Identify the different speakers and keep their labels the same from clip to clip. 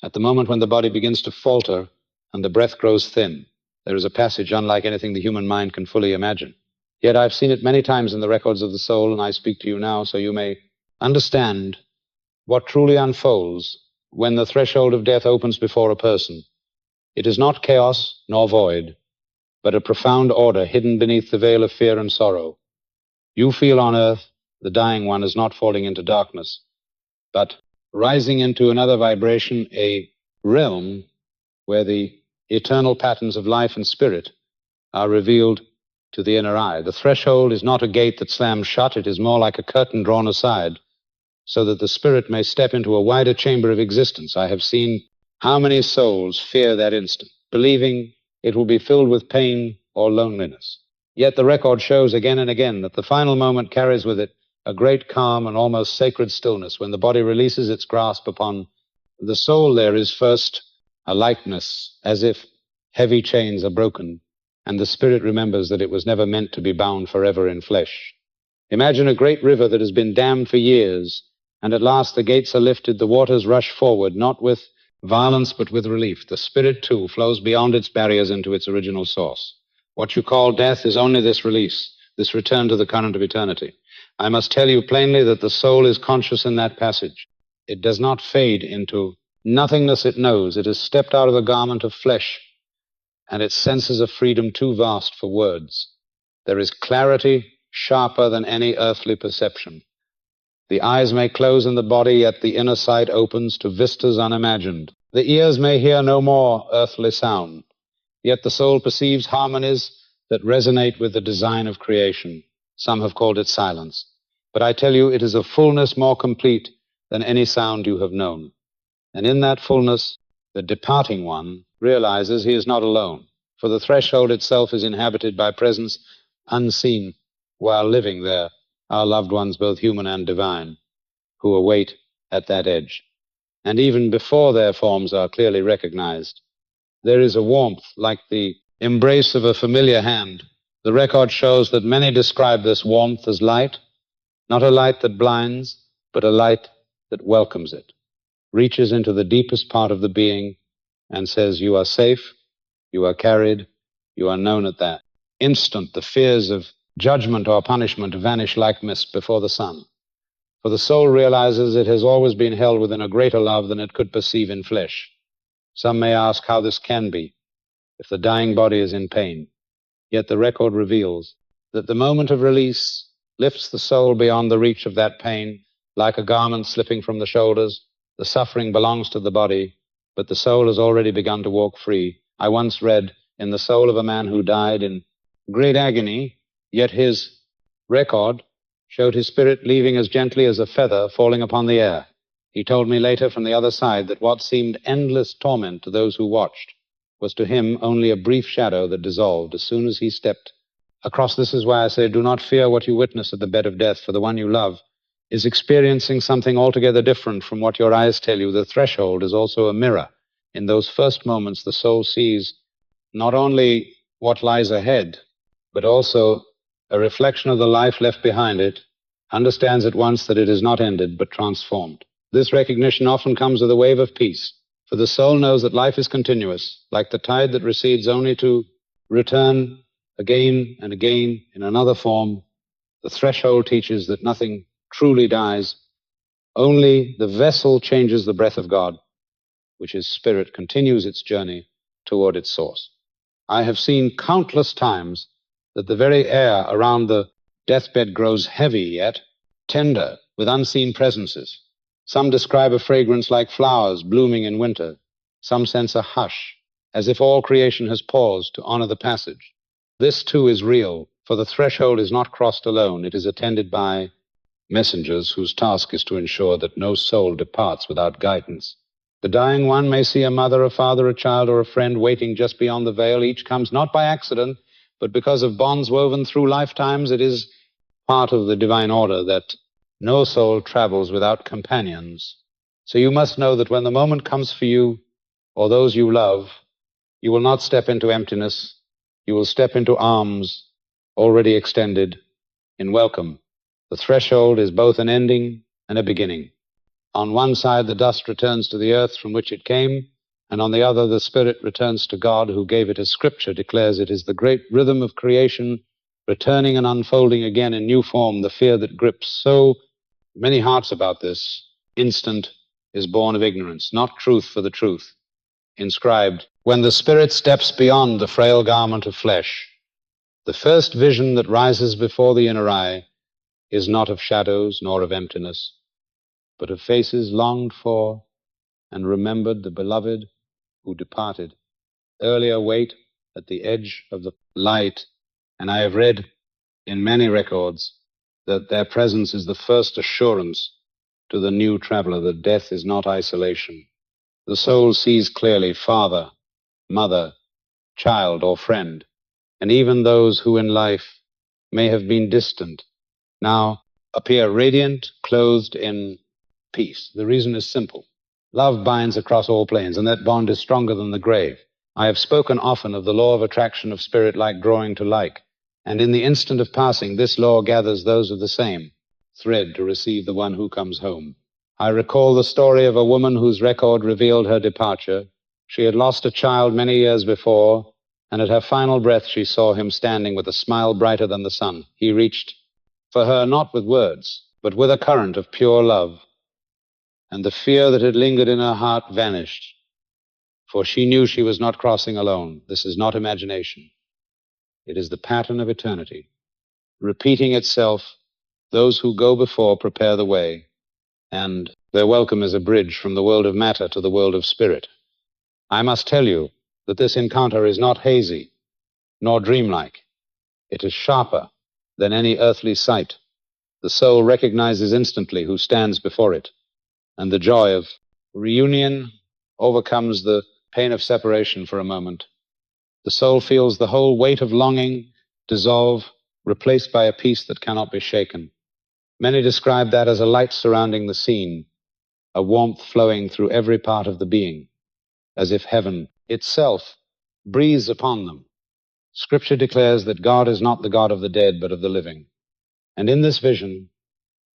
Speaker 1: At the moment when the body begins to falter and the breath grows thin, there is a passage unlike anything the human mind can fully imagine. Yet I've seen it many times in the records of the soul, and I speak to you now so you may understand what truly unfolds when the threshold of death opens before a person. It is not chaos nor void, but a profound order hidden beneath the veil of fear and sorrow. You feel on earth the dying one is not falling into darkness, but rising into another vibration, a realm where the eternal patterns of life and spirit are revealed to the inner eye. The threshold is not a gate that slams shut. It is more like a curtain drawn aside so that the spirit may step into a wider chamber of existence. I have seen how many souls fear that instant, believing it will be filled with pain or loneliness. Yet the record shows again and again that the final moment carries with it a great calm and almost sacred stillness. When the body releases its grasp upon the soul, there is first a lightness, as if heavy chains are broken, and the spirit remembers that it was never meant to be bound forever in flesh. Imagine a great river that has been dammed for years, and at last the gates are lifted, the waters rush forward, not with violence but with relief. The spirit, too, flows beyond its barriers into its original source. What you call death is only this release, this return to the current of eternity. I must tell you plainly that the soul is conscious in that passage. It does not fade into nothingness it knows. It has stepped out of the garment of flesh, and its senses of freedom too vast for words. There is clarity sharper than any earthly perception. The eyes may close in the body, yet the inner sight opens to vistas unimagined. The ears may hear no more earthly sound, yet the soul perceives harmonies that resonate with the design of creation. Some have called it silence. But I tell you, it is a fullness more complete than any sound you have known. And in that fullness, the departing one realizes he is not alone, for the threshold itself is inhabited by presence unseen while living there, our loved ones, both human and divine, who await at that edge. And even before their forms are clearly recognized, there is a warmth like the embrace of a familiar hand. The record shows that many describe this warmth as light, not a light that blinds, but a light that welcomes it, reaches into the deepest part of the being and says, you are safe, you are carried, you are known at that instant. The fears of judgment or punishment vanish like mist before the sun, for the soul realizes it has always been held within a greater love than it could perceive in flesh. Some may ask how this can be if the dying body is in pain. Yet the record reveals that the moment of release lifts the soul beyond the reach of that pain, like a garment slipping from the shoulders. The suffering belongs to the body, but the soul has already begun to walk free. I once read in the soul of a man who died in great agony, yet his record showed his spirit leaving as gently as a feather falling upon the air. He told me later from the other side that what seemed endless torment to those who watched was to him only a brief shadow that dissolved as soon as he stepped across. This is why I say, do not fear what you witness at the bed of death, for the one you love is experiencing something altogether different from what your eyes tell you. The threshold is also a mirror. In those first moments, the soul sees not only what lies ahead, but also a reflection of the life left behind it, understands at once that it is not ended, but transformed. This recognition often comes with a wave of peace, for the soul knows that life is continuous, like the tide that recedes only to return again and again in another form. The threshold teaches that nothing truly dies. Only the vessel changes. The breath of God, which is spirit, continues its journey toward its source. I have seen countless times that the very air around the deathbed grows heavy yet tender with unseen presences. Some describe a fragrance like flowers blooming in winter. Some sense a hush, as if all creation has paused to honor the passage. This too is real, for the threshold is not crossed alone. It is attended by messengers whose task is to ensure that no soul departs without guidance. The dying one may see a mother, a father, a child, or a friend waiting just beyond the veil. Each comes not by accident, but because of bonds woven through lifetimes. It is part of the divine order that no soul travels without companions. So you must know that when the moment comes for you or those you love, you will not step into emptiness. You will step into arms already extended in welcome. The threshold is both an ending and a beginning. On one side, the dust returns to the earth from which it came, and on the other, the spirit returns to God, who gave it as Scripture declares it is the great rhythm of creation, returning and unfolding again in new form, the fear that grips so many hearts about this instant is born of ignorance, not truth for the truth. Inscribed, when the spirit steps beyond the frail garment of flesh, the first vision that rises before the inner eye is not of shadows nor of emptiness, but of faces longed for and remembered, the beloved who departed. Earlier wait at the edge of the light, and I have read in many records that their presence is the first assurance to the new traveler that death is not isolation. The soul sees clearly father, mother, child, or friend, and even those who in life may have been distant now appear radiant, clothed in peace. The reason is simple. Love binds across all planes, and that bond is stronger than the grave. I have spoken often of the law of attraction of spirit like drawing to like, and in the instant of passing, this law gathers those of the same thread to receive the one who comes home. I recall the story of a woman whose record revealed her departure. She had lost a child many years before, and at her final breath she saw him standing with a smile brighter than the sun. He reached for her not with words, but with a current of pure love, and the fear that had lingered in her heart vanished, for she knew she was not crossing alone. This is not imagination. It is the pattern of eternity, repeating itself. Those who go before prepare the way, and their welcome is a bridge from the world of matter to the world of spirit. I must tell you that this encounter is not hazy, nor dreamlike. It is sharper than any earthly sight. The soul recognizes instantly who stands before it, and the joy of reunion overcomes the pain of separation for a moment. The soul feels the whole weight of longing dissolve, replaced by a peace that cannot be shaken. Many describe that as a light surrounding the scene, a warmth flowing through every part of the being, as if heaven itself breathes upon them. Scripture declares that God is not the God of the dead, but of the living. And in this vision,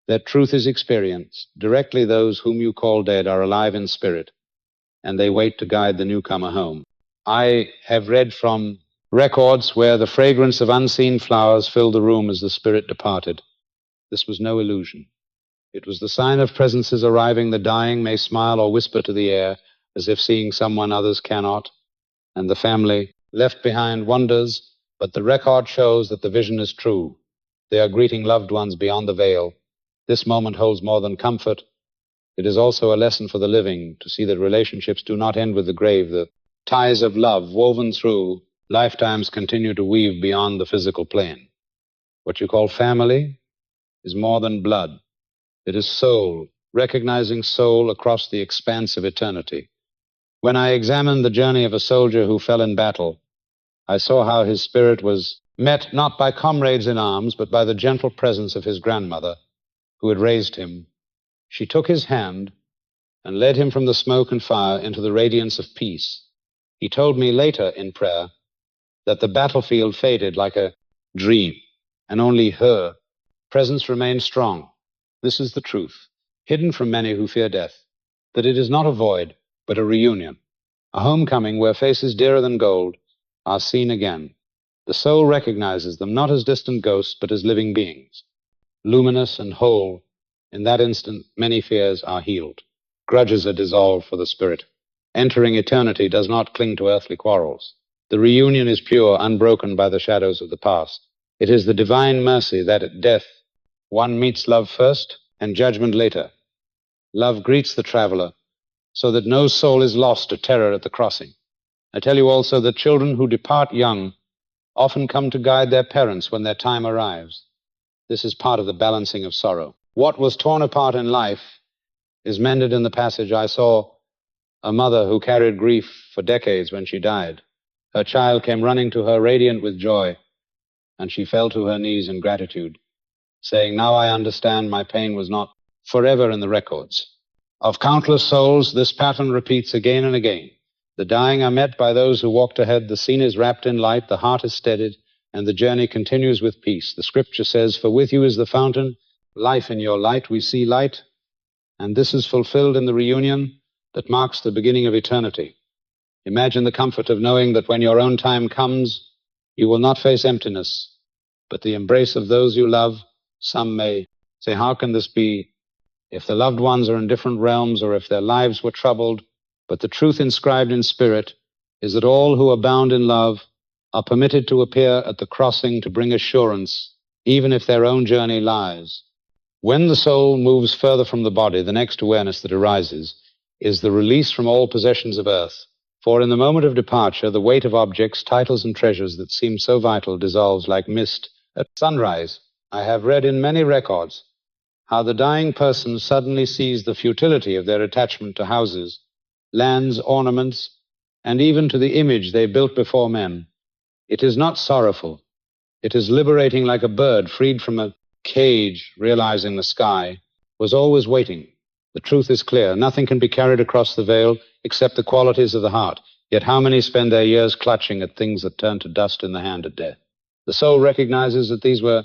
Speaker 1: that truth is experienced. Directly those whom you call dead are alive in spirit, and they wait to guide the newcomer home. I have read from records where the fragrance of unseen flowers filled the room as the spirit departed. This was no illusion. It was the sign of presences arriving. The dying may smile or whisper to the air, as if seeing someone others cannot, and the family left behind wonders, but the record shows that the vision is true. They are greeting loved ones beyond the veil. This moment holds more than comfort. It is also a lesson for the living to see that relationships do not end with the grave. The ties of love woven through lifetimes continue to weave beyond the physical plane. What you call family is more than blood. It is soul, recognizing soul across the expanse of eternity. When I examined the journey of a soldier who fell in battle, I saw how his spirit was met not by comrades in arms, but by the gentle presence of his grandmother, who had raised him. She took his hand and led him from the smoke and fire into the radiance of peace. He told me later in prayer that the battlefield faded like a dream, and only her presence remained strong. This is the truth, hidden from many who fear death, that it is not a void, but a reunion, a homecoming where faces dearer than gold are seen again. The soul recognizes them not as distant ghosts, but as living beings, luminous and whole. In that instant, many fears are healed. Grudges are dissolved for the spirit. Entering eternity does not cling to earthly quarrels. The reunion is pure, unbroken by the shadows of the past. It is the divine mercy that at death one meets love first and judgment later. Love greets the traveler so that no soul is lost to terror at the crossing. I tell you also that children who depart young often come to guide their parents when their time arrives. This is part of the balancing of sorrow. What was torn apart in life is mended in the passage. I saw a mother who carried grief for decades when she died. Her child came running to her radiant with joy, and she fell to her knees in gratitude, saying, "Now I understand my pain was not forever in the records." Of countless souls, this pattern repeats again and again. The dying are met by those who walked ahead. The scene is wrapped in light, the heart is steadied, and the journey continues with peace. The scripture says, "For with you is the fountain, life in your light." We see light, and this is fulfilled in the reunion that marks the beginning of eternity. Imagine the comfort of knowing that when your own time comes, you will not face emptiness, but the embrace of those you love. Some may say, how can this be if the loved ones are in different realms or if their lives were troubled? But the truth inscribed in spirit is that all who are bound in love are permitted to appear at the crossing to bring assurance, even if their own journey lies. When the soul moves further from the body, the next awareness that arises is the release from all possessions of earth. For in the moment of departure, the weight of objects, titles, and treasures that seem so vital dissolves like mist at sunrise. I have read in many records how the dying person suddenly sees the futility of their attachment to houses, lands, ornaments, and even to the image they built before men. It is not sorrowful. It is liberating, like a bird freed from a cage, realizing the sky was always waiting. The truth is clear. Nothing can be carried across the veil except the qualities of the heart. Yet how many spend their years clutching at things that turn to dust in the hand at death? The soul recognizes that these were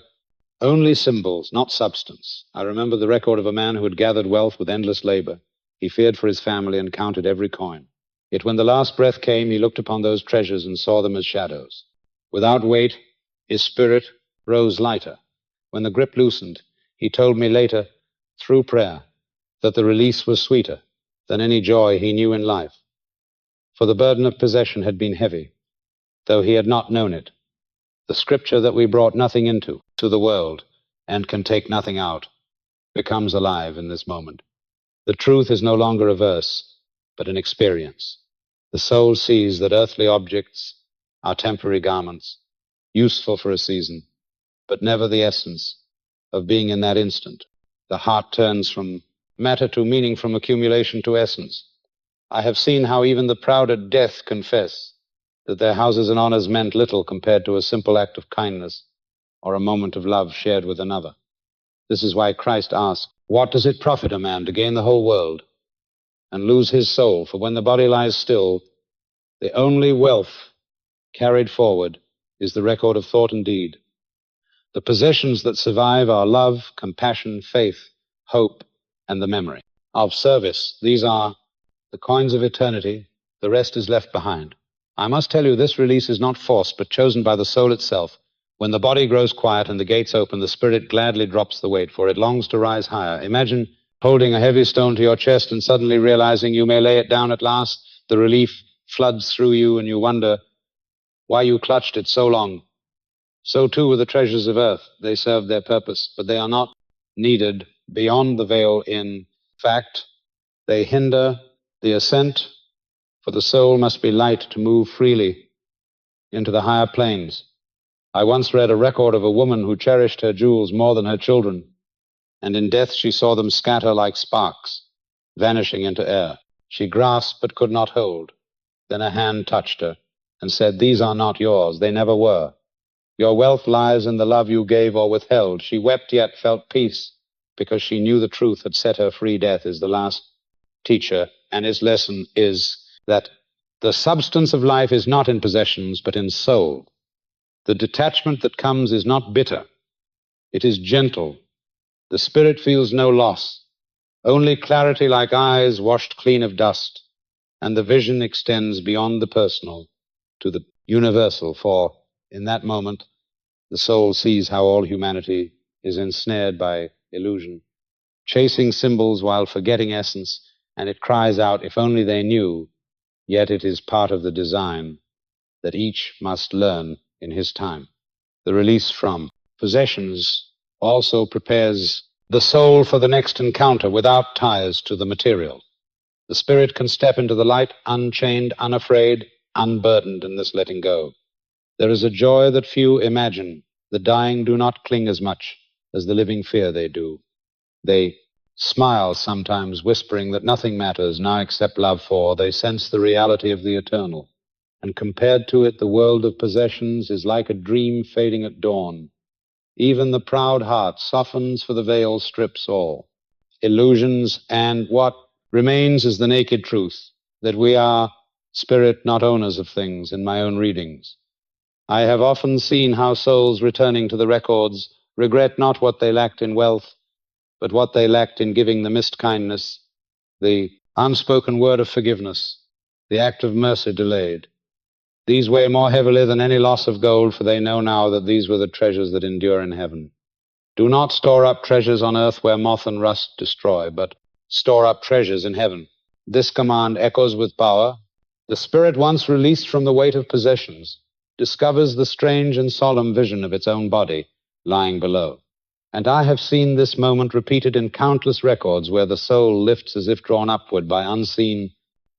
Speaker 1: only symbols, not substance. I remember the record of a man who had gathered wealth with endless labor. He feared for his family and counted every coin. Yet when the last breath came, he looked upon those treasures and saw them as shadows. Without weight, his spirit rose lighter. When the grip loosened, he told me later, through prayer, that the release was sweeter than any joy he knew in life. For the burden of possession had been heavy, though he had not known it. The scripture that we brought nothing into, to the world, and can take nothing out, becomes alive in this moment. The truth is no longer a verse, but an experience. The soul sees that earthly objects are temporary garments, useful for a season, but never the essence of being in that instant. The heart turns from matter to meaning, from accumulation to essence. I have seen how even the proud at death confess that their houses and honors meant little compared to a simple act of kindness or a moment of love shared with another. This is why Christ asked, what does it profit a man to gain the whole world and lose his soul? For when the body lies still, the only wealth carried forward is the record of thought and deed. The possessions that survive are love, compassion, faith, hope, and the memory of service. These are the coins of eternity. The rest is left behind. I must tell you, this release is not forced, but chosen by the soul itself. When the body grows quiet and the gates open, the spirit gladly drops the weight, for it longs to rise higher. Imagine holding a heavy stone to your chest and suddenly realizing you may lay it down at last. The relief floods through you and you wonder why you clutched it so long. So too with the treasures of earth. They serve their purpose, but they are not needed beyond the veil. In fact, they hinder the ascent, for the soul must be light to move freely into the higher planes. I once read a record of a woman who cherished her jewels more than her children, and in death she saw them scatter like sparks, vanishing into air. She grasped but could not hold. Then a hand touched her and said, these are not yours. They never were. Your wealth lies in the love you gave or withheld. She wept yet felt peace because she knew the truth had set her free. Death is the last teacher, and his lesson is that the substance of life is not in possessions, but in soul. The detachment that comes is not bitter. It is gentle. The spirit feels no loss, only clarity like eyes washed clean of dust, and the vision extends beyond the personal to the universal, for in that moment the soul sees how all humanity is ensnared by illusion, chasing symbols while forgetting essence, and it cries out, if only they knew. Yet it is part of the design that each must learn in his time. The release from possessions also prepares the soul for the next encounter without ties to the material. The spirit can step into the light unchained, unafraid, unburdened in this letting go. There is a joy that few imagine. The dying do not cling as much as the living fear they do. They smile sometimes, whispering that nothing matters now except love, for they sense the reality of the eternal. And compared to it, the world of possessions is like a dream fading at dawn. Even the proud heart softens, for the veil strips all illusions, and what remains is the naked truth, that we are spirit, not owners of things. In my own readings, I have often seen how souls returning to the records regret not what they lacked in wealth, but what they lacked in giving the missed kindness, the unspoken word of forgiveness, the act of mercy delayed. These weigh more heavily than any loss of gold, for they know now that these were the treasures that endure in heaven. Do not store up treasures on earth where moth and rust destroy, but store up treasures in heaven. This command echoes with power. The spirit, once released from the weight of possessions, discovers the strange and solemn vision of its own body lying below. And I have seen this moment repeated in countless records where the soul lifts as if drawn upward by unseen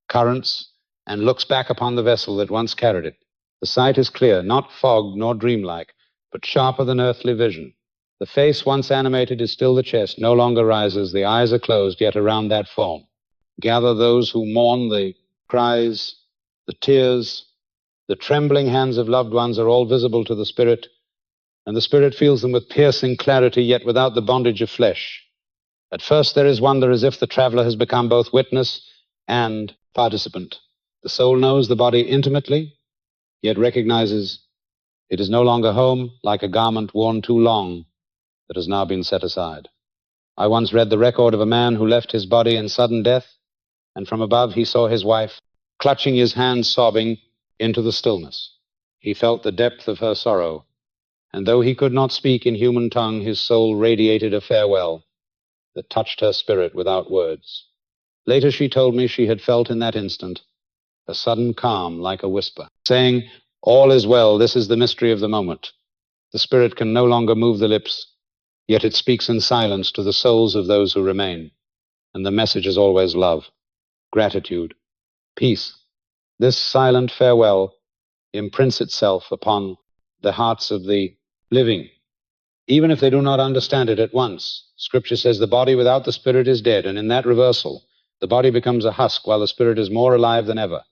Speaker 1: currents and looks back upon the vessel that once carried it. The sight is clear, not fogged nor dreamlike, but sharper than earthly vision. The face once animated is still the chest, no longer rises, the eyes are closed, yet around that form gather those who mourn. The cries, the tears, the trembling hands of loved ones are all visible to the spirit, and the spirit feels them with piercing clarity, yet without the bondage of flesh. At first there is wonder, as if the traveler has become both witness and participant. The soul knows the body intimately, yet recognizes it is no longer home, like a garment worn too long that has now been set aside. I once read the record of a man who left his body in sudden death, and from above he saw his wife clutching his hands, sobbing into the stillness. He felt the depth of her sorrow, and though he could not speak in human tongue, his soul radiated a farewell that touched her spirit without words. Later she told me she had felt in that instant a sudden calm like a whisper, saying, "All is well, this is the mystery of the moment." The spirit can no longer move the lips, yet it speaks in silence to the souls of those who remain, and the message is always love, gratitude, peace. This silent farewell imprints itself upon the hearts of the living, even if they do not understand it at once. Scripture says the body without the spirit is dead, and in that reversal, the body becomes a husk while the spirit is more alive than ever.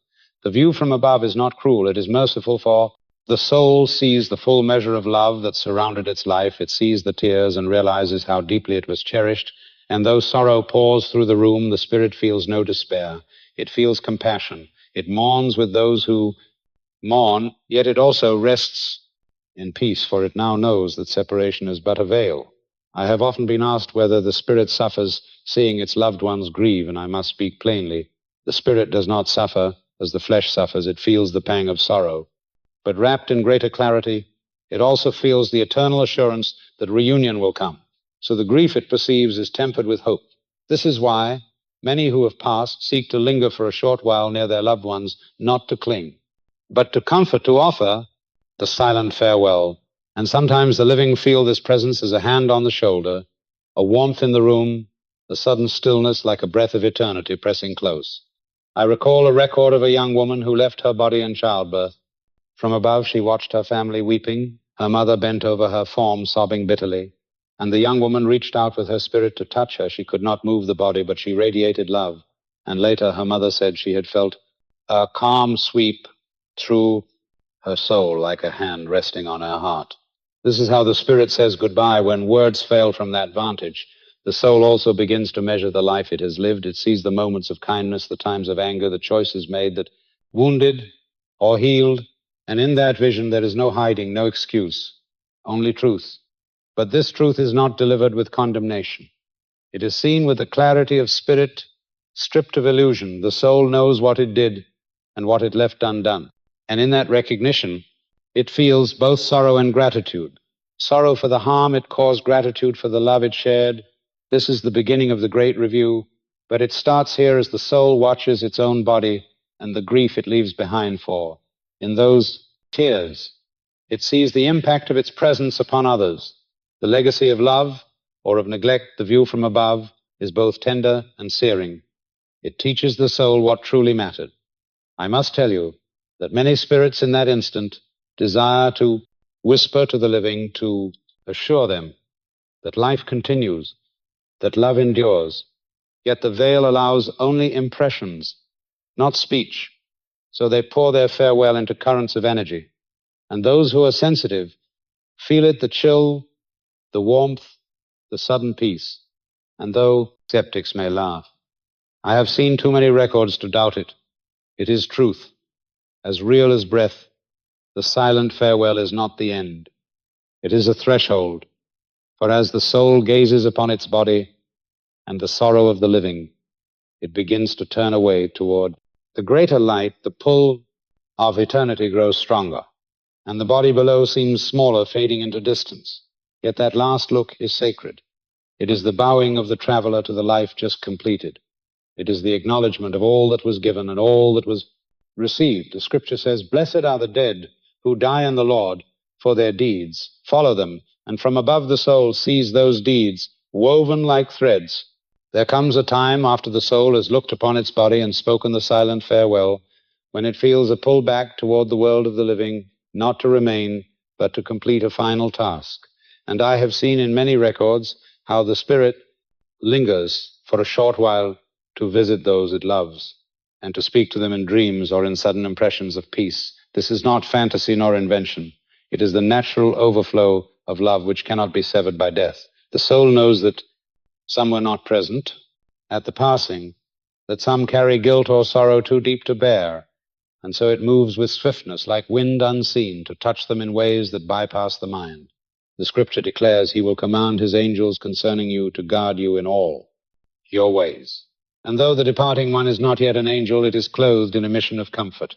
Speaker 1: The view from above is not cruel, it is merciful, for the soul sees the full measure of love that surrounded its life. It sees the tears and realizes how deeply it was cherished. And though sorrow pours through the room, the spirit feels no despair. It feels compassion. It mourns with those who mourn, yet it also rests in peace, for it now knows that separation is but a veil. I have often been asked whether the spirit suffers seeing its loved ones grieve, and I must speak plainly. The spirit does not suffer as the flesh suffers. It feels the pang of sorrow. But wrapped in greater clarity, it also feels the eternal assurance that reunion will come. So the grief it perceives is tempered with hope. This is why many who have passed seek to linger for a short while near their loved ones, not to cling, but to comfort, to offer the silent farewell. And sometimes the living feel this presence as a hand on the shoulder, a warmth in the room, a sudden stillness like a breath of eternity pressing close. I recall a record of a young woman who left her body in childbirth. From above she watched her family weeping. Her mother bent over her form, sobbing bitterly. And the young woman reached out with her spirit to touch her. She could not move the body, but she radiated love. And later her mother said she had felt a calm sweep through her soul like a hand resting on her heart. This is how the spirit says goodbye when words fail from that vantage. The soul also begins to measure the life it has lived. It sees the moments of kindness, the times of anger, the choices made that wounded or healed. And in that vision there is no hiding, no excuse, only truth. But this truth is not delivered with condemnation. It is seen with the clarity of spirit, stripped of illusion. The soul knows what it did and what it left undone. And in that recognition, it feels both sorrow and gratitude. Sorrow for the harm it caused, gratitude for the love it shared. This is the beginning of the great review, but it starts here as the soul watches its own body and the grief it leaves behind for. In those tears, it sees the impact of its presence upon others. The legacy of love or of neglect, the view from above, is both tender and searing. It teaches the soul what truly mattered. I must tell you that many spirits in that instant desire to whisper to the living, to assure them that life continues, that love endures. Yet the veil allows only impressions, not speech. So they pour their farewell into currents of energy. And those who are sensitive feel it, the chill, the warmth, the sudden peace. And though skeptics may laugh, I have seen too many records to doubt it. It is truth, as real as breath. The silent farewell is not the end. It is a threshold. For as the soul gazes upon its body, and the sorrow of the living, it begins to turn away toward the greater light. The pull of eternity grows stronger, and the body below seems smaller, fading into distance. Yet that last look is sacred. It is the bowing of the traveler to the life just completed. It is the acknowledgement of all that was given and all that was received. The scripture says, "Blessed are the dead who die in the Lord, for their deeds follow them, and from above the soul sees those deeds woven like threads." There comes a time after the soul has looked upon its body and spoken the silent farewell, when it feels a pull back toward the world of the living, not to remain, but to complete a final task. And I have seen in many records how the spirit lingers for a short while to visit those it loves, and to speak to them in dreams or in sudden impressions of peace. This is not fantasy nor invention. It is the natural overflow of love which cannot be severed by death. The soul knows that some were not present at the passing, that some carry guilt or sorrow too deep to bear, and so it moves with swiftness, like wind unseen, to touch them in ways that bypass the mind. The scripture declares, "He will command his angels concerning you to guard you in all your ways." And though the departing one is not yet an angel, it is clothed in a mission of comfort.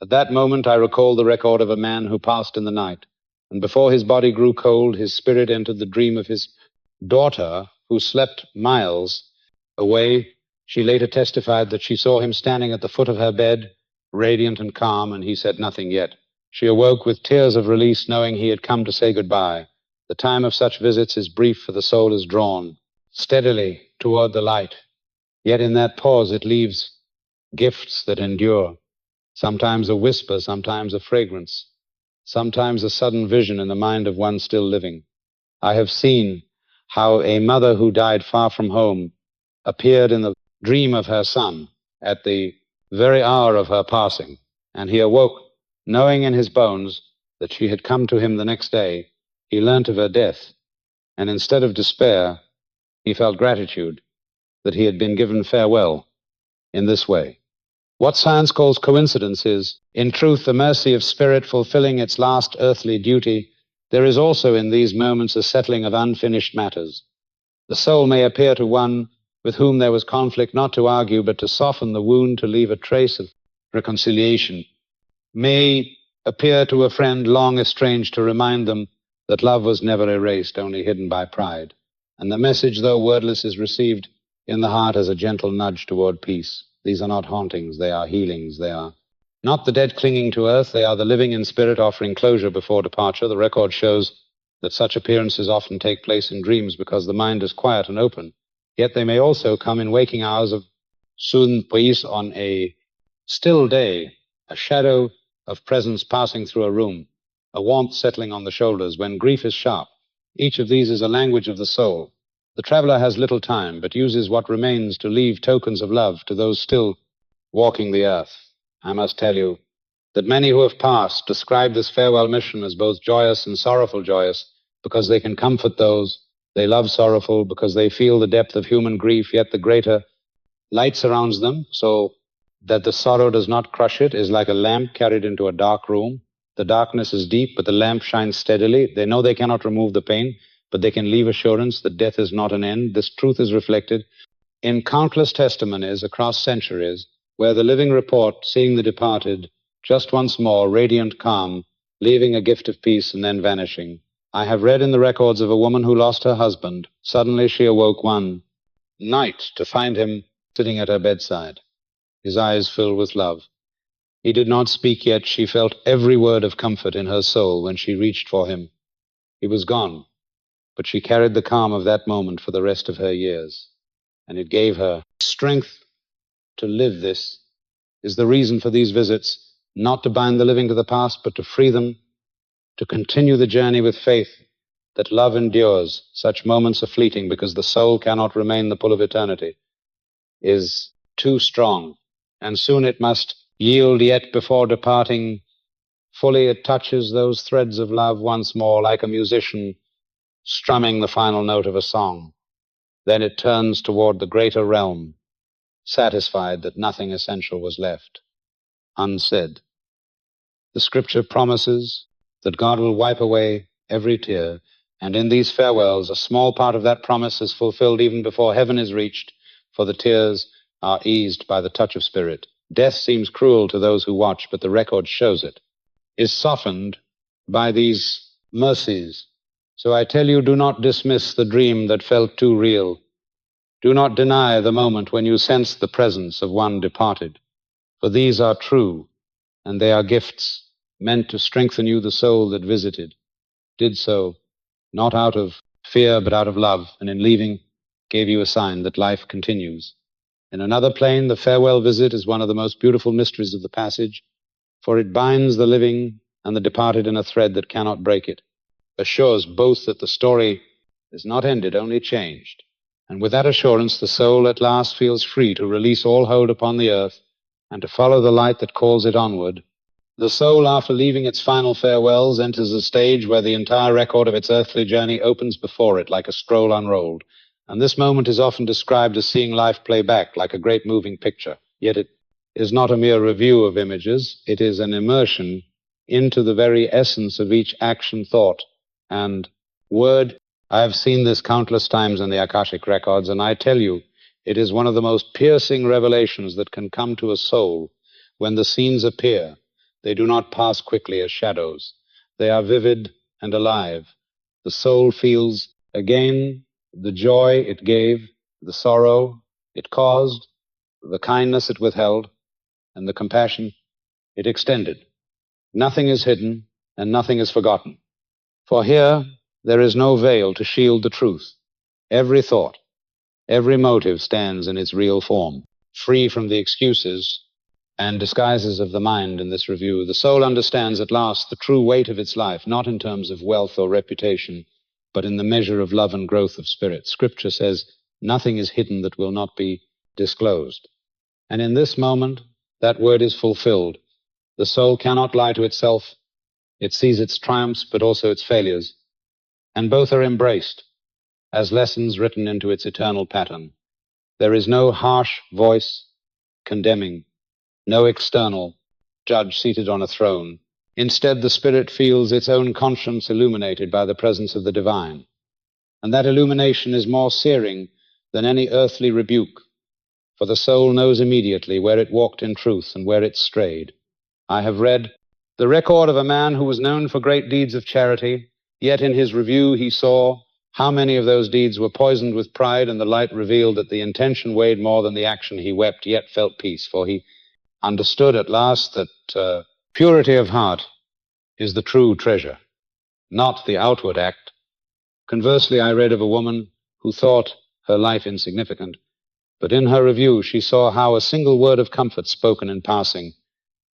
Speaker 1: At that moment I recall the record of a man who passed in the night, and before his body grew cold, his spirit entered the dream of his daughter, who slept miles away. She later testified that she saw him standing at the foot of her bed, radiant and calm, and he said nothing yet. She awoke with tears of release, knowing he had come to say goodbye. The time of such visits is brief, for the soul is drawn steadily toward the light. Yet in that pause it leaves gifts that endure, sometimes a whisper, sometimes a fragrance, sometimes a sudden vision in the mind of one still living. I have seen how a mother who died far from home appeared in the dream of her son at the very hour of her passing, and he awoke knowing in his bones that she had come to him the next day. He learnt of her death, and instead of despair, he felt gratitude that he had been given farewell in this way. What science calls coincidence is, in truth, the mercy of spirit fulfilling its last earthly duty. There is also in these moments a settling of unfinished matters. The soul may appear to one with whom there was conflict, not to argue, but to soften the wound, to leave a trace of reconciliation. May appear to a friend long estranged, to remind them that love was never erased, only hidden by pride. And the message, though wordless, is received in the heart as a gentle nudge toward peace. These are not hauntings, they are healings. They are not the dead clinging to earth, they are the living in spirit offering closure before departure. The record shows that such appearances often take place in dreams because the mind is quiet and open. Yet they may also come in waking hours of sun puis, on a still day, a shadow of presence passing through a room, a warmth settling on the shoulders when grief is sharp. Each of these is a language of the soul. The traveler has little time, but uses what remains to leave tokens of love to those still walking the earth. I must tell you that many who have passed describe this farewell mission as both joyous and sorrowful. Joyous because they can comfort those they love, sorrowful because they feel the depth of human grief, yet the greater light surrounds them, so that the sorrow does not crush it, is like a lamp carried into a dark room. The darkness is deep, but the lamp shines steadily. They know they cannot remove the pain, but they can leave assurance that death is not an end. This truth is reflected in countless testimonies across centuries, where the living report seeing the departed just once more, radiant, calm, leaving a gift of peace and then vanishing. I have read in the records of a woman who lost her husband. Suddenly she awoke one night to find him sitting at her bedside, his eyes filled with love. He did not speak yet. She felt every word of comfort in her soul when she reached for him. He was gone, but she carried the calm of that moment for the rest of her years, and it gave her strength to live. This is the reason for these visits, not to bind the living to the past, but to free them, to continue the journey with faith that love endures. Such moments are fleeting because the soul cannot remain. The pull of eternity is too strong, and soon it must yield, yet before departing fully it touches those threads of love once more, like a musician strumming the final note of a song. Then it turns toward the greater realm, satisfied that nothing essential was left unsaid. The scripture promises that God will wipe away every tear And in these farewells, a small part of that promise is fulfilled even before heaven is reached, for the tears are eased by the touch of spirit. Death seems cruel to those who watch, but the record shows it, is softened by these mercies. So I tell you, do not dismiss the dream that felt too real. Do not deny the moment when you sensed the presence of one departed, for these are true, and they are gifts meant to strengthen you, the soul that visited, did so not out of fear, but out of love, and in leaving, gave you a sign that life continues. In another plane, the farewell visit is one of the most beautiful mysteries of the passage, for it binds the living and the departed in a thread that cannot break it, assures both that the story is not ended, only changed. And with that assurance, the soul at last feels free to release all hold upon the earth and to follow the light that calls it onward. The soul, after leaving its final farewells, enters a stage where the entire record of its earthly journey opens before it like a scroll unrolled. And this moment is often described as seeing life play back like a great moving picture. Yet it is not a mere review of images. It is an immersion into the very essence of each action, thought, and word. I have seen this countless times in the Akashic records, and I tell you, it is one of the most piercing revelations that can come to a soul when the scenes appear. They do not pass quickly as shadows. They are vivid and alive. The soul feels again the joy it gave, the sorrow it caused, the kindness it withheld, and the compassion it extended. Nothing is hidden and nothing is forgotten. For here there is no veil to shield the truth. Every thought, every motive stands in its real form, free from the excuses and disguises of the mind. In this review, the soul understands at last the true weight of its life, not in terms of wealth or reputation, but in the measure of love and growth of spirit. Scripture says, nothing is hidden that will not be disclosed. And in this moment, that word is fulfilled. The soul cannot lie to itself. It sees its triumphs, but also its failures, and both are embraced as lessons written into its eternal pattern. There is no harsh voice condemning, no external judge seated on a throne. Instead, the spirit feels its own conscience illuminated by the presence of the divine. And that illumination is more searing than any earthly rebuke, for the soul knows immediately where it walked in truth and where it strayed. I have read the record of a man who was known for great deeds of charity, yet in his review he saw how many of those deeds were poisoned with pride, and the light revealed that the intention weighed more than the action. He wept, yet felt peace, for he understood at last that purity of heart is the true treasure, not the outward act. Conversely, I read of a woman who thought her life insignificant, but in her review she saw how a single word of comfort spoken in passing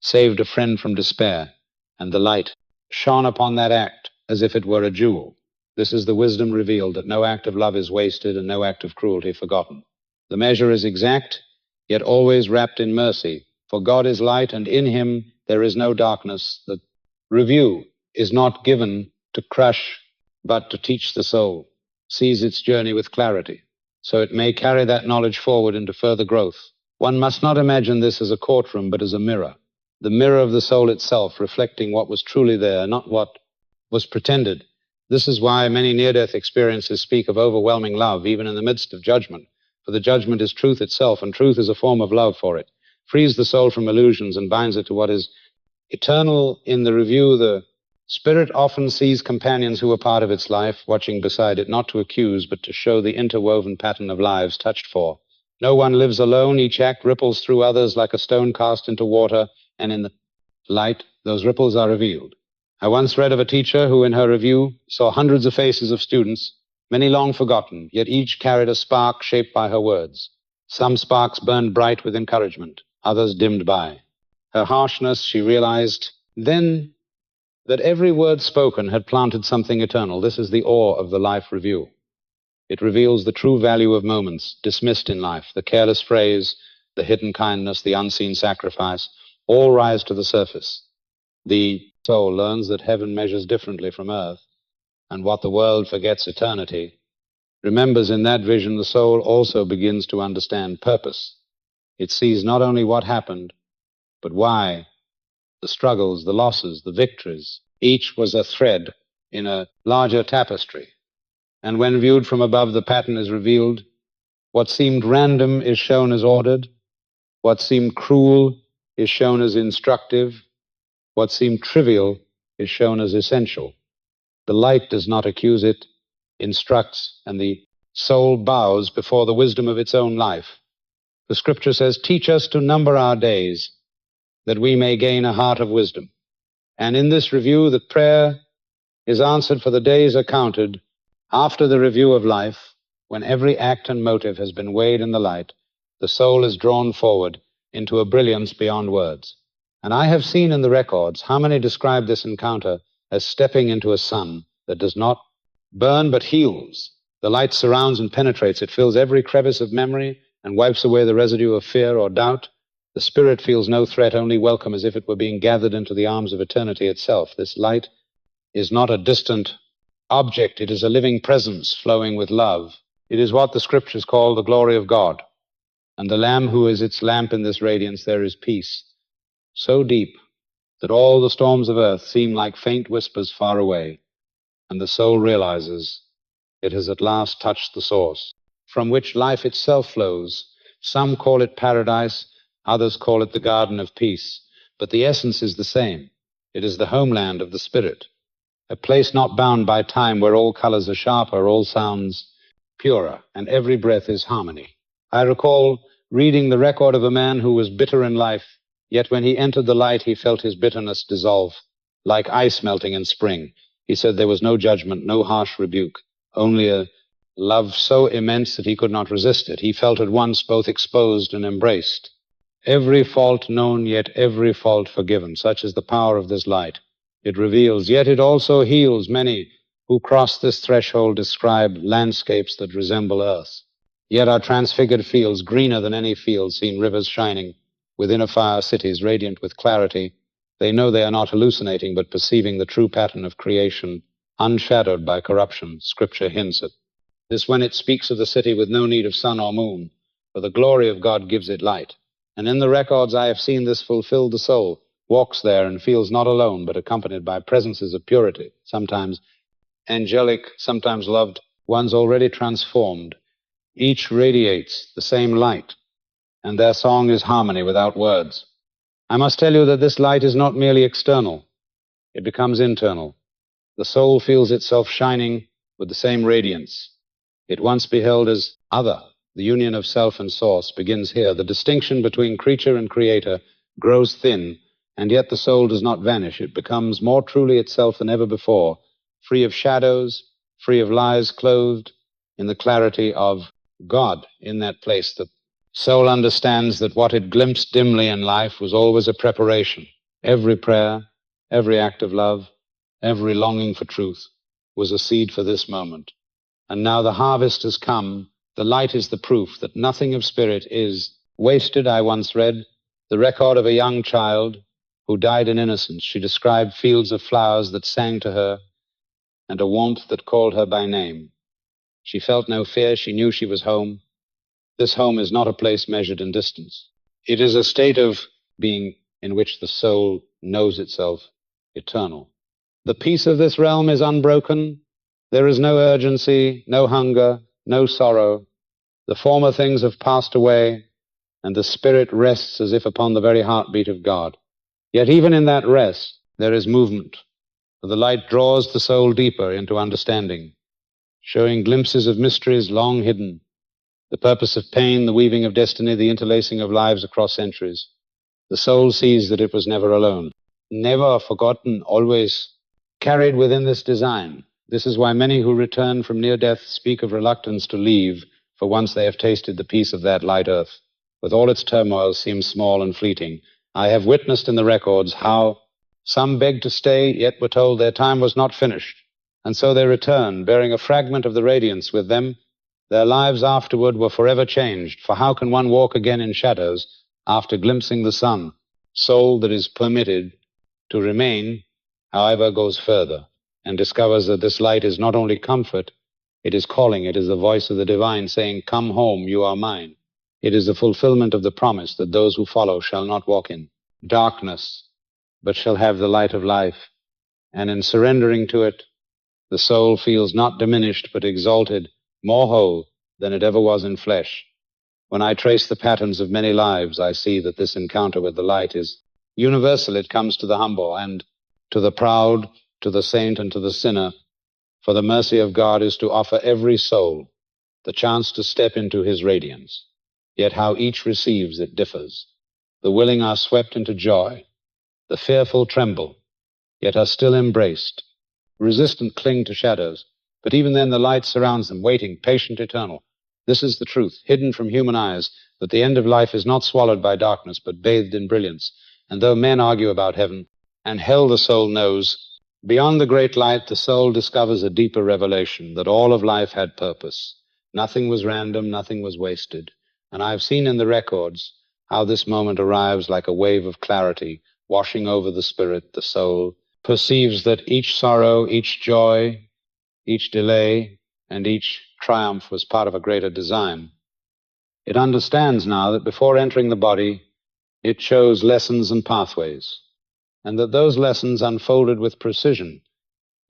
Speaker 1: saved a friend from despair, and the light shone upon that act as if it were a jewel. This is the wisdom revealed, that no act of love is wasted and no act of cruelty forgotten. The measure is exact, yet always wrapped in mercy, for God is light, and in him there is no darkness. The review is not given to crush, but to teach the soul, sees its journey with clarity, so it may carry that knowledge forward into further growth. One must not imagine this as a courtroom, but as a mirror, the mirror of the soul itself, reflecting what was truly there, not what was pretended. This is why many near-death experiences speak of overwhelming love, even in the midst of judgment, for the judgment is truth itself, and truth is a form of love for it, frees the soul from illusions and binds it to what is eternal. In the review, the spirit often sees companions who were part of its life, watching beside it, not to accuse, but to show the interwoven pattern of lives touched for. No one lives alone. Each act ripples through others like a stone cast into water, and in the light, those ripples are revealed. I once read of a teacher who, in her review, saw hundreds of faces of students, many long forgotten, yet each carried a spark shaped by her words. Some sparks burned bright with encouragement, others dimmed by her harshness. She realized then that every word spoken had planted something eternal. This is the awe of the life review. It reveals the true value of moments dismissed in life. The careless phrase, the hidden kindness, the unseen sacrifice, all rise to the surface. The soul learns that heaven measures differently from earth, and what the world forgets, eternity, remembers. In that vision, the soul also begins to understand purpose. It sees not only what happened, but why, the struggles, the losses, the victories. Each was a thread in a larger tapestry. And when viewed from above, the pattern is revealed. What seemed random is shown as ordered. What seemed cruel is shown as instructive. What seemed trivial is shown as essential. The light does not accuse, it instructs, and the soul bows before the wisdom of its own life. The scripture says, "Teach us to number our days, that we may gain a heart of wisdom." And in this review, the prayer is answered, for the days are counted after the review of life, when every act and motive has been weighed in the light. The soul is drawn forward into a brilliance beyond words. And I have seen in the records how many describe this encounter as stepping into a sun that does not burn but heals. The light surrounds and penetrates. It fills every crevice of memory and wipes away the residue of fear or doubt. The spirit feels no threat, only welcome, as if it were being gathered into the arms of eternity itself. This light is not a distant object. It is a living presence flowing with love. It is what the scriptures call the glory of God. And the Lamb who is its lamp in this radiance, there is peace so deep that all the storms of earth seem like faint whispers far away, and the soul realizes it has at last touched the source from which life itself flows. Some call it paradise, others call it the garden of peace, but the essence is the same. It is the homeland of the spirit, a place not bound by time, where all colors are sharper, all sounds purer, and every breath is harmony. I recall reading the record of a man who was bitter in life, yet when he entered the light, he felt his bitterness dissolve like ice melting in spring. He said there was no judgment, no harsh rebuke, only a love so immense that he could not resist it. He felt at once both exposed and embraced. Every fault known, yet every fault forgiven. Such is the power of this light. It reveals, yet it also heals. Many who cross this threshold describe landscapes that resemble earth, yet are transfigured fields, greener than any field, seen rivers shining within a fire, cities radiant with clarity. They know they are not hallucinating, but perceiving the true pattern of creation, unshadowed by corruption. Scripture hints at this when it speaks of the city with no need of sun or moon, for the glory of God gives it light. And in the records I have seen this fulfilled. The soul walks there and feels not alone, but accompanied by presences of purity, sometimes angelic, sometimes loved ones already transformed. Each radiates the same light, and their song is harmony without words. I must tell you that this light is not merely external. It becomes internal. The soul feels itself shining with the same radiance it once beheld as other. The union of self and source begins here. The distinction between creature and creator grows thin, and yet the soul does not vanish. It becomes more truly itself than ever before, free of shadows, free of lies, clothed in the clarity of God. In that place, the soul understands that what it glimpsed dimly in life was always a preparation. Every prayer, every act of love, every longing for truth was a seed for this moment. And now the harvest has come. The light is the proof that nothing of spirit is wasted. I once read the record of a young child who died in innocence. She described fields of flowers that sang to her and a warmth that called her by name. She felt no fear. She knew she was home. This home is not a place measured in distance. It is a state of being in which the soul knows itself eternal. The peace of this realm is unbroken. There is no urgency, no hunger, no sorrow. The former things have passed away, and the spirit rests as if upon the very heartbeat of God. Yet even in that rest, there is movement, for the light draws the soul deeper into understanding, showing glimpses of mysteries long hidden, the purpose of pain, the weaving of destiny, the interlacing of lives across centuries. The soul sees that it was never alone, never forgotten, always carried within this design. This is why many who return from near death speak of reluctance to leave, for once they have tasted the peace of that light earth, with all its turmoil, seems small and fleeting. I have witnessed in the records how some begged to stay, yet were told their time was not finished, and so they returned, bearing a fragment of the radiance with them. Their lives afterward were forever changed, for how can one walk again in shadows after glimpsing the sun? Soul that is permitted to remain, however, goes further and discovers that this light is not only comfort, it is calling. It is the voice of the divine saying, "Come home, you are mine." It is the fulfillment of the promise that those who follow shall not walk in darkness, but shall have the light of life. And in surrendering to it, The soul feels not diminished but exalted, more whole than it ever was in flesh. When I trace the patterns of many lives, I see that this encounter with the light is universal. It comes to the humble and to the proud, to the saint and to the sinner, for the mercy of God is to offer every soul the chance to step into his radiance. Yet how each receives it differs. The willing are swept into joy, the fearful tremble, yet are still embraced. Resistant cling to shadows, but even then the light surrounds them, waiting, patient, eternal. This is the truth, hidden from human eyes, that the end of life is not swallowed by darkness, but bathed in brilliance. And though men argue about heaven and hell, the soul knows, beyond the great light, the soul discovers a deeper revelation, that all of life had purpose. Nothing was random, nothing was wasted. And I've seen in the records how this moment arrives like a wave of clarity, washing over the spirit. The soul perceives that each sorrow, each joy, each delay, and each triumph was part of a greater design. It understands now that before entering the body, it chose lessons and pathways, and that those lessons unfolded with precision,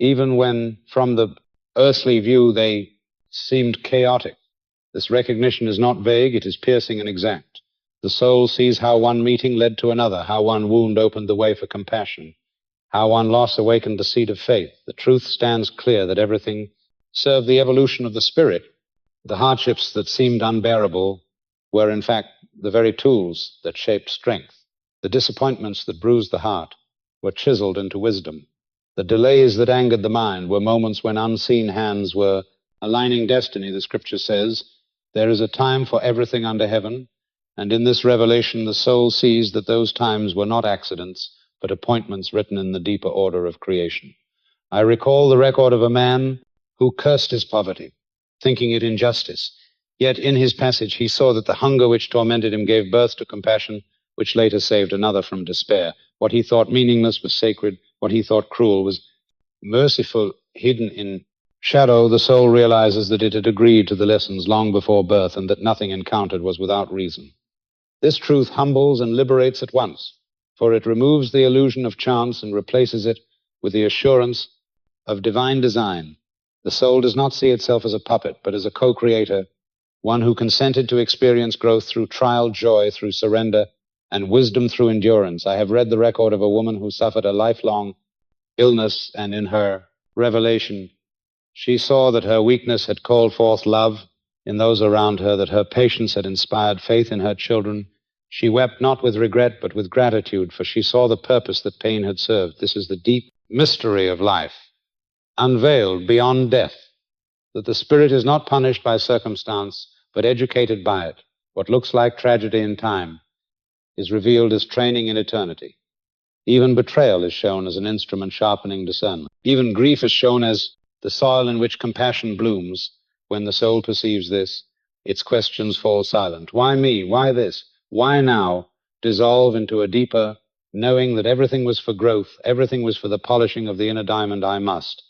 Speaker 1: even when from the earthly view they seemed chaotic. This recognition is not vague, it is piercing and exact. The soul sees how one meeting led to another, how one wound opened the way for compassion, how one loss awakened the seed of faith. The truth stands clear that everything served the evolution of the spirit. The hardships that seemed unbearable were in fact the very tools that shaped strength. The disappointments that bruised the heart were chiseled into wisdom. The delays that angered the mind were moments when unseen hands were aligning destiny. The scripture says, there is a time for everything under heaven, and in this revelation the soul sees that those times were not accidents, but appointments written in the deeper order of creation. I recall the record of a man who cursed his poverty, thinking it injustice. Yet in his passage he saw that the hunger which tormented him gave birth to compassion, which later saved another from despair. What he thought meaningless was sacred. What he thought cruel was merciful. Hidden in shadow, the soul realizes that it had agreed to the lessons long before birth, and that nothing encountered was without reason. This truth humbles and liberates at once, for it removes the illusion of chance and replaces it with the assurance of divine design. The soul does not see itself as a puppet, but as a co-creator, one who consented to experience growth through trial, joy through surrender, and wisdom through endurance. I have read the record of a woman who suffered a lifelong illness, and in her revelation, she saw that her weakness had called forth love in those around her, that her patience had inspired faith in her children. She wept not with regret, but with gratitude, for she saw the purpose that pain had served. This is the deep mystery of life, unveiled beyond death, that the spirit is not punished by circumstance, but educated by it. What looks like tragedy in time is revealed as training in eternity. Even betrayal is shown as an instrument sharpening discernment. Even grief is shown as the soil in which compassion blooms. When the soul perceives this, its questions fall silent. Why me? Why this? Why now? Dissolve into a deeper knowing that everything was for growth, everything was for the polishing of the inner diamond. I must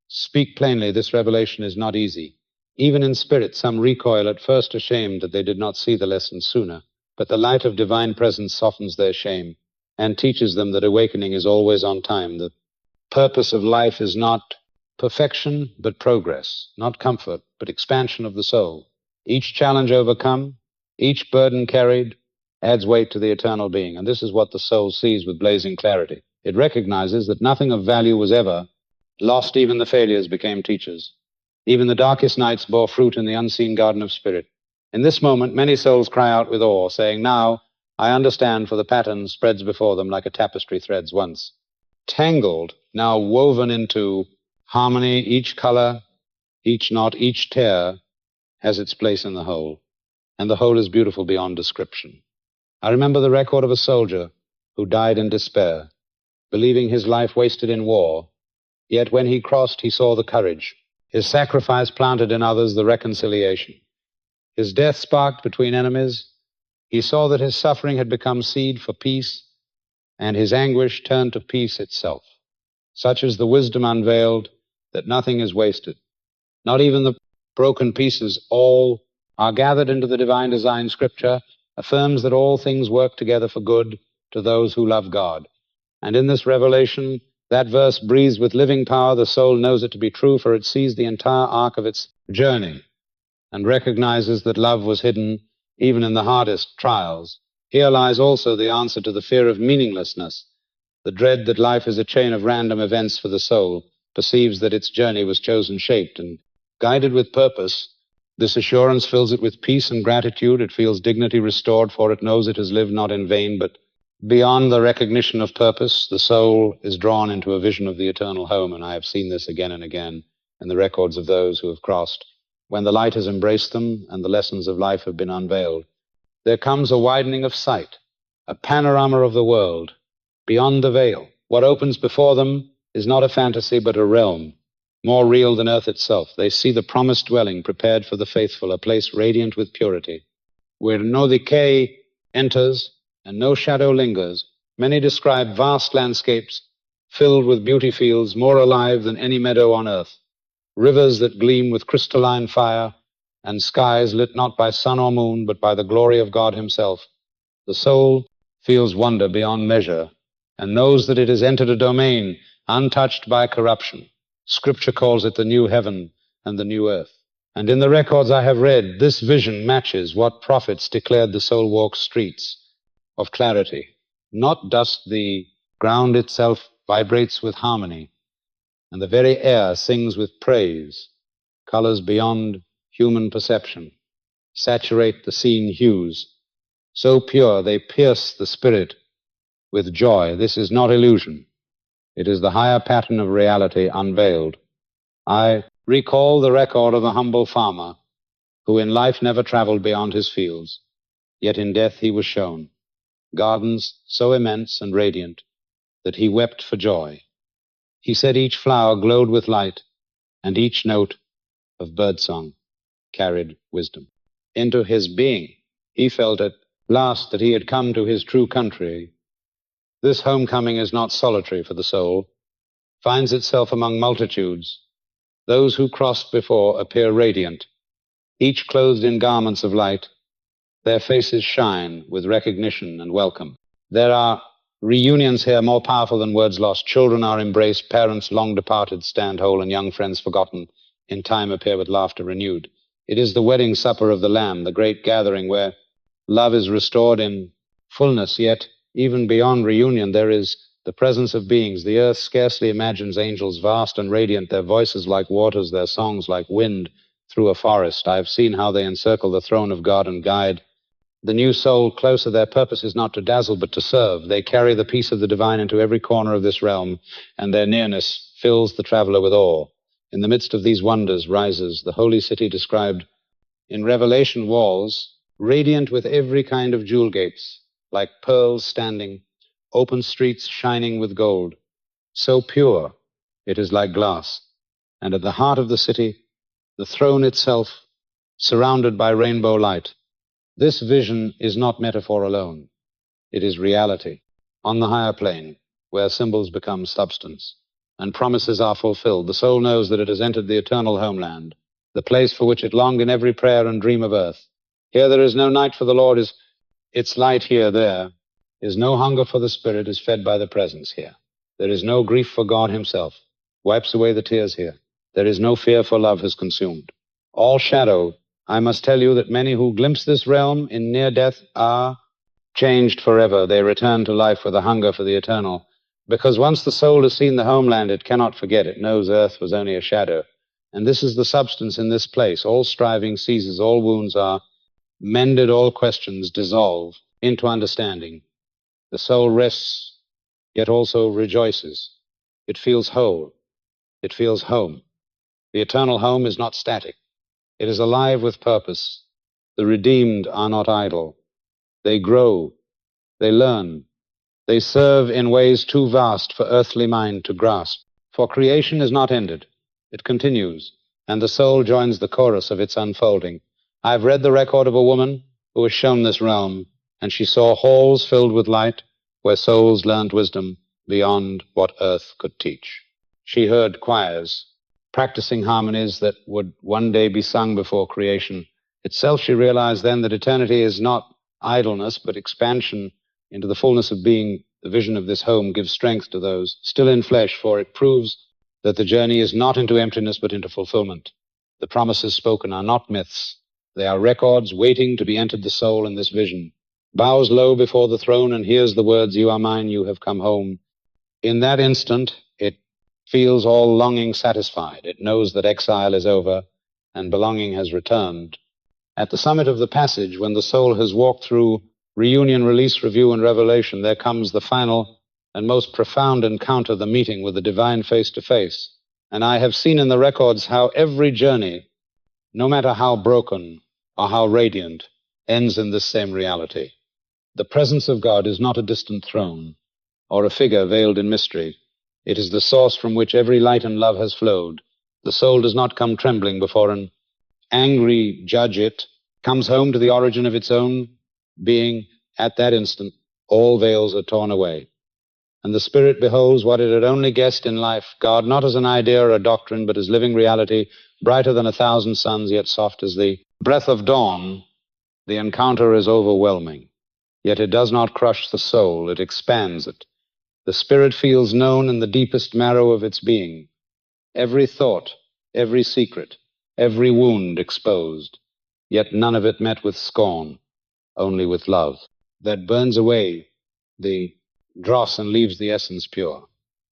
Speaker 1: speak plainly. This revelation is not easy. Even in spirit, some recoil at first, ashamed that they did not see the lesson sooner. But the light of divine presence softens their shame and teaches them that awakening is always on time. The purpose of life is not perfection, but progress, not comfort, but expansion of the soul. Each challenge overcome, each burden carried, adds weight to the eternal being. And this is what the soul sees with blazing clarity. It recognizes that nothing of value was ever lost. Even the failures became teachers. Even the darkest nights bore fruit in the unseen garden of spirit. In this moment, many souls cry out with awe, saying, now I understand, for the pattern spreads before them like a tapestry threads once tangled, now woven into harmony. Each color, each knot, each tear has its place in the whole, and the whole is beautiful beyond description. I remember the record of a soldier who died in despair, believing his life wasted in war. Yet when he crossed, he saw the courage. His sacrifice planted in others the reconciliation. His death sparked between enemies. He saw that his suffering had become seed for peace, and his anguish turned to peace itself. Such is the wisdom unveiled, that nothing is wasted. Not even the broken pieces. All are gathered into the divine design. Scripture affirms that all things work together for good to those who love God. And in this revelation, That verse breathes with living power. The soul knows it to be true, for it sees the entire arc of its journey and recognizes that love was hidden even in the hardest trials. Here lies also the answer to the fear of meaninglessness. The dread that life is a chain of random events for the soul perceives that its journey was chosen, shaped, and guided with purpose. This assurance fills it with peace and gratitude. It feels dignity restored, for it knows it has lived not in vain. But beyond the recognition of purpose, the soul is drawn into a vision of the eternal home, and I have seen this again and again in the records of those who have crossed. When the light has embraced them and the lessons of life have been unveiled, there comes a widening of sight, a panorama of the world beyond the veil. What opens before them is not a fantasy, but a realm more real than earth itself. They see the promised dwelling prepared for the faithful, a place radiant with purity, where no decay enters and no shadow lingers. Many describe vast landscapes filled with beauty fields more alive than any meadow on earth, rivers that gleam with crystalline fire, and skies lit not by sun or moon, but by the glory of God himself. The soul feels wonder beyond measure and knows that it has entered a domain untouched by corruption. Scripture calls it the new heaven and the new earth. And in the records I have read, this vision matches what prophets declared the soul walks streets of clarity. Not dust, the ground itself vibrates with harmony, and the very air sings with praise. Colors beyond human perception saturate the scene hues, so pure they pierce the spirit with joy. This is not illusion. It is the higher pattern of reality unveiled. I recall the record of the humble farmer who in life never traveled beyond his fields, yet in death he was shown gardens so immense and radiant that he wept for joy. He said each flower glowed with light, and each note of birdsong carried wisdom. Into his being, he felt at last that he had come to his true country. This homecoming is not solitary, for the soul finds itself among multitudes. Those who crossed before appear radiant, each clothed in garments of light. Their faces shine with recognition and welcome. There are reunions here more powerful than words lost. Children are embraced, parents long departed stand whole, and young friends forgotten in time appear with laughter renewed. It is the wedding supper of the Lamb, the great gathering where love is restored in fullness, yet even beyond reunion there is the presence of beings. The earth scarcely imagines angels vast and radiant, their voices like waters, their songs like wind through a forest. I have seen how they encircle the throne of God and guide the new soul closer. Their purpose is not to dazzle, but to serve. They carry the peace of the divine into every corner of this realm, and their nearness fills the traveler with awe. In the midst of these wonders rises the holy city described in Revelation, walls radiant with every kind of jewel gates, like pearls standing, open streets shining with gold. So pure, it is like glass. And at the heart of the city, the throne itself, surrounded by rainbow light. This vision is not metaphor alone. It is reality. On the higher plane, where symbols become substance and promises are fulfilled, the soul knows that it has entered the eternal homeland, the place for which it longed in every prayer and dream of earth. Here there is no night, for the Lord is its light. Here there is no hunger, for the Spirit is fed by the presence here. There is no grief, for God himself wipes away the tears here. There is no fear, for love has consumed all shadow. I must tell you that many who glimpse this realm in near death are changed forever. They return to life with a hunger for the eternal. Because once the soul has seen the homeland, it cannot forget. It knows earth was only a shadow. And this is the substance in this place. All striving ceases, all wounds are mended, all questions dissolve into understanding. The soul rests, yet also rejoices. It feels whole. It feels home. The eternal home is not static. It is alive with purpose. The redeemed are not idle. They grow. They learn. They serve in ways too vast for earthly mind to grasp. For creation is not ended. It continues, and the soul joins the chorus of its unfolding. I've read the record of a woman who was shown this realm, and she saw halls filled with light where souls learned wisdom beyond what earth could teach. She heard choirs practicing harmonies that would one day be sung before creation itself. She realized then that eternity is not idleness, but expansion into the fullness of being The vision of this home gives strength to those still in flesh, for it proves that the journey is not into emptiness but into fulfillment. The promises spoken are not myths. They are records waiting to be entered the soul in this vision. Bows low before the throne and hears the words, "You are mine, you have come home." In that instant, it feels all longing satisfied. It knows that exile is over and belonging has returned. At the summit of the passage, when the soul has walked through reunion, release, review, and revelation, there comes the final and most profound encounter, the meeting with the divine face to face. And I have seen in the records how every journey, no matter how broken or how radiant, ends in this same reality. The presence of God is not a distant throne or a figure veiled in mystery. It is the source from which every light and love has flowed. The soul does not come trembling before an angry judge. It comes home to the origin of its own being. At that instant, all veils are torn away, and the spirit beholds what it had only guessed in life, God not as an idea or a doctrine, but as living reality, brighter than 1,000 suns, yet soft as the breath of dawn. The encounter is overwhelming, yet it does not crush the soul, it expands it. The spirit feels known in the deepest marrow of its being. Every thought, every secret, every wound exposed, yet none of it met with scorn, only with love that burns away the dross and leaves the essence pure.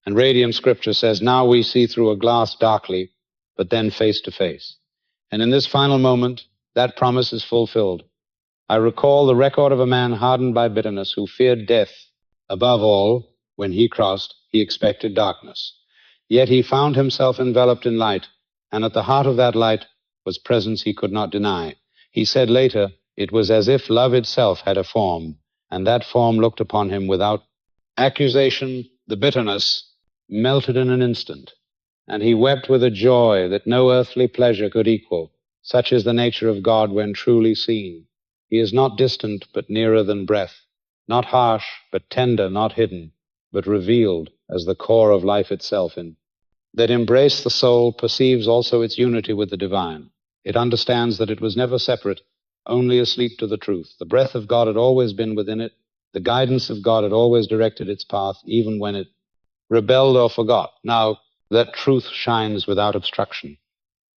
Speaker 1: And radiant scripture says, "Now we see through a glass darkly, but then face to face." And in this final moment, that promise is fulfilled. I recall the record of a man hardened by bitterness who feared death. Above all, when he crossed, he expected darkness. Yet he found himself enveloped in light, and at the heart of that light was presence he could not deny. He said later, it was as if love itself had a form, and that form looked upon him without accusation. The bitterness melted in an instant, and he wept with a joy that no earthly pleasure could equal. Such is the nature of God when truly seen. He is not distant, but nearer than breath, not harsh, but tender, not hidden, but revealed as the core of life itself. In that embrace, the soul perceives also its unity with the divine. It understands that it was never separate, only asleep to the truth. The breath of God had always been within it. The guidance of God had always directed its path, even when it rebelled or forgot. Now that truth shines without obstruction,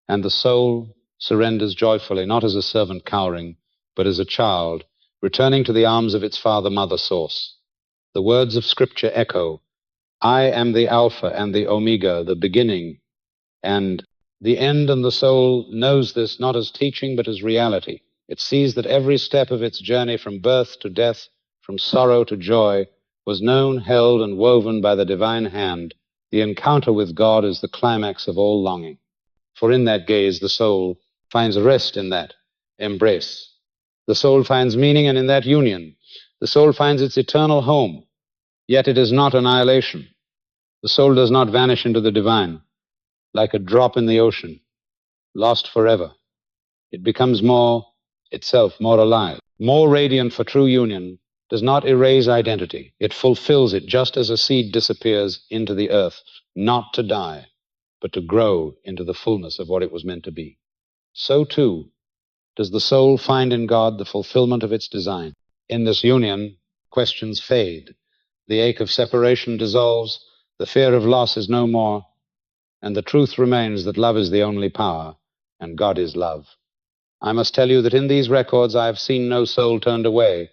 Speaker 1: and the soul surrenders joyfully, not as a servant cowering, but as a child returning to the arms of its father-mother source. The words of Scripture echo, "I am the Alpha and the Omega, the beginning and the end," and the soul knows this not as teaching, but as reality. It sees that every step of its journey from birth to death, from sorrow to joy, was known, held, and woven by the divine hand. The encounter with God is the climax of all longing. For in that gaze, the soul finds rest in that embrace. The soul finds meaning, and in that union, the soul finds its eternal home. Yet it is not annihilation. The soul does not vanish into the divine, like a drop in the ocean, lost forever. It becomes more itself, more alive, more radiant, for true union does not erase identity. It fulfills it, just as a seed disappears into the earth, not to die, but to grow into the fullness of what it was meant to be. So too does the soul find in God the fulfillment of its design. In this union, questions fade. The ache of separation dissolves. The fear of loss is no more. And the truth remains that love is the only power, and God is love. I must tell you that in these records I have seen no soul turned away,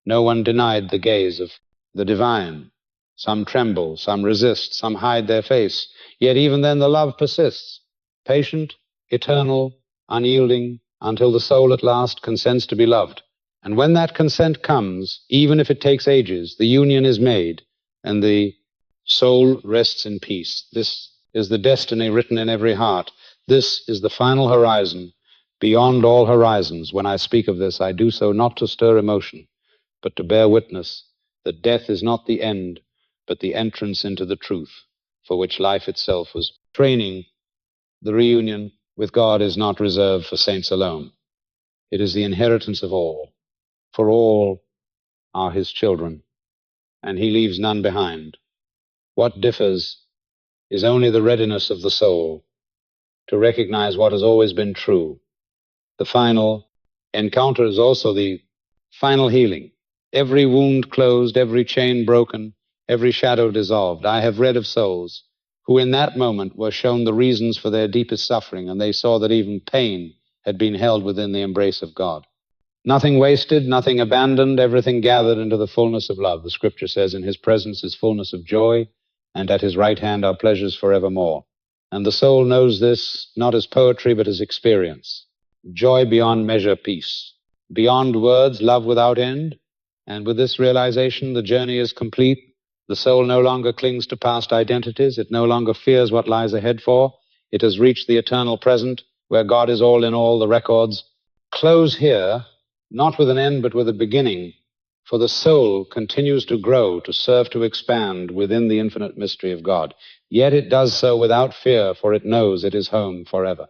Speaker 1: no one denied the gaze of the divine. Some tremble, some resist, some hide their face. Yet even then the love persists, patient, eternal, unyielding, until the soul at last consents to be loved. And when that consent comes, even if it takes ages, the union is made, and the soul rests in peace. This is the destiny written in every heart. This is the final horizon, beyond all horizons. When I speak of this, I do so not to stir emotion, but to bear witness that death is not the end, but the entrance into the truth, for which life itself was training. The reunion with God is not reserved for saints alone. It is the inheritance of all, for all are his children, and he leaves none behind. What differs is only the readiness of the soul to recognize what has always been true. The final encounter is also the final healing. every wound closed, every chain broken, every shadow dissolved. I have read of souls who in that moment were shown the reasons for their deepest suffering, and they saw that even pain had been held within the embrace of God. Nothing wasted, nothing abandoned, everything gathered into the fullness of love. The scripture says, in his presence is fullness of joy, and at his right hand are pleasures forevermore. And the soul knows this not as poetry, but as experience. Joy beyond measure, peace. Beyond words, love without end. And with this realization, the journey is complete. The soul no longer clings to past identities. It no longer fears what lies ahead for. It has reached the eternal present, where God is all in all. The records close here, not with an end, but with a beginning, for the soul continues to grow, to serve, to expand within the infinite mystery of God. Yet it does so without fear, for it knows it is home forever.